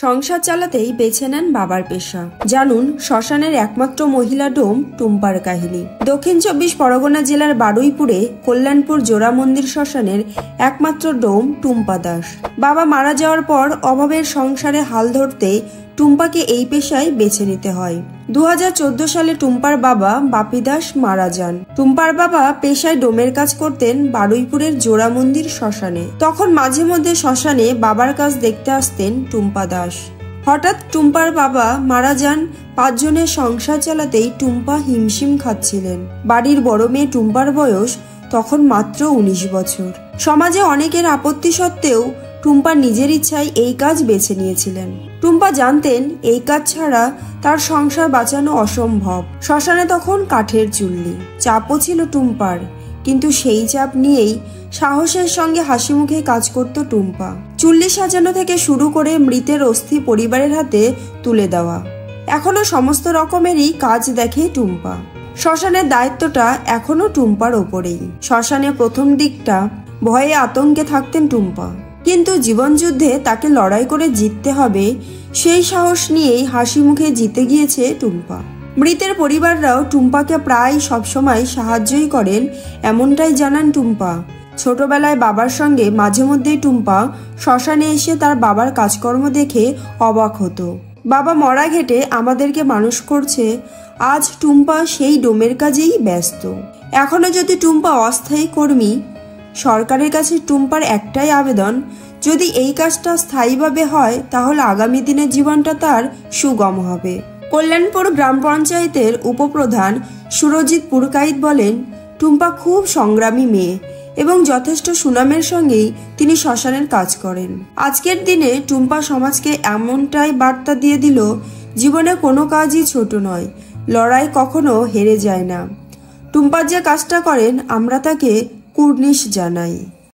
সংসার চালাতেই বেছে নেন বাবার পেশা। জানুন শ্মশানের একমাত্র মহিলা ডোম টুম্পার কাহিনী। দক্ষিণ ২৪ পরগনা জেলার বারুইপুরে কল্যাণপুর জোড়া মন্দির শ্মশানের একমাত্র ডোম টুম্পা দাস। বাবা মারা যাওয়ার পর অভাবের সংসারে হাল ধরতে টুম্পাকে এই পেশায় বেছে নিতে হয়। ২০১৪ সালে টুম্পার বাবা বাপি দাস মারা যান। টুম্পার বাবা পেশায় ডোমের কাজ করতেন বারুইপুরের জোড়া মন্দির শ্মশানে। তখন মাঝে মধ্যে শ্মশানে বাবার কাজ দেখতে আসতেন টুম্পা দাস। হঠাৎ টুম্পার বাবা মারা যান। ৫ জনের সংসার চালাতেই টুম্পা হিমশিম খাচ্ছিলেন। বাড়ির বড় মেয়ে টুম্পার বয়স তখন মাত্র ১৯ বছর। সমাজে অনেকের আপত্তি সত্ত্বেও টুম্পা নিজের ইচ্ছায় এই কাজ বেছে নিয়েছিলেন। টুম্পা জানতেন এই কাজ ছাড়া তার সংসার বাঁচানো অসম্ভব। শ্মশানে তখন কাঠের চুল্লি। চাপও ছিল টুম্পার, কিন্তু সেই চাপ নিয়েই সাহসের সঙ্গে হাসি মুখে কাজ করত টুম্পা। চুল্লি সাজানো থেকে শুরু করে মৃতের অস্থি পরিবারের হাতে তুলে দেওয়া, এখনো সমস্ত রকমেরই কাজ দেখে টুম্পা। শ্মশানের দায়িত্বটা এখনো টুম্পার ওপরেই। শ্মশানে প্রথম দিকটা ভয়ে আতঙ্কে থাকতেন টুম্পা, কিন্তু জীবনযুদ্ধে তাকে লড়াই করে জিততে হবে, সেই সাহস নিয়েই হাসি মুখে জিতে গিয়েছে টুম্পা। মৃতের পরিবাররাও টুম্পাকে প্রায় সবসময় সাহায্যই করেন, এমনটাই জানান টুম্পা। ছোটবেলায় বাবার সঙ্গে মাঝে মধ্যেই টুম্পা শ্মশানে এসে তার বাবার কাজকর্ম দেখে অবাক হতো। বাবা মরা ঘেটে আমাদেরকে মানুষ করছে, আজ টুম্পা সেই ডোমের কাজেই ব্যস্ত। এখনো যদি টুম্পা অস্থায়ী কর্মী, সরকারের কাছে টুম্পার একটাই আবেদন, যদি এই কাজটা স্থায়ীভাবে হয় তাহলে আগামী দিনের জীবনটা তার সুগম হবে। কল্যাণপুর গ্রাম পঞ্চায়েতের উপপ্রধান সুরজিৎ পুরকাইত বলেন, টুম্পা খুব সংগ্রামী মেয়ে এবং যথেষ্ট সুনামের সঙ্গেই তিনি শ্মশানের কাজ করেন। আজকের দিনে টুম্পা সমাজকে এমনটাই বার্তা দিয়ে দিল, জীবনে কোনো কাজই ছোট নয়, লড়াই কখনো হেরে যায় না। টুম্পা যে কাজটা করেন আমরা তাকে কুর্নিশ জানাই।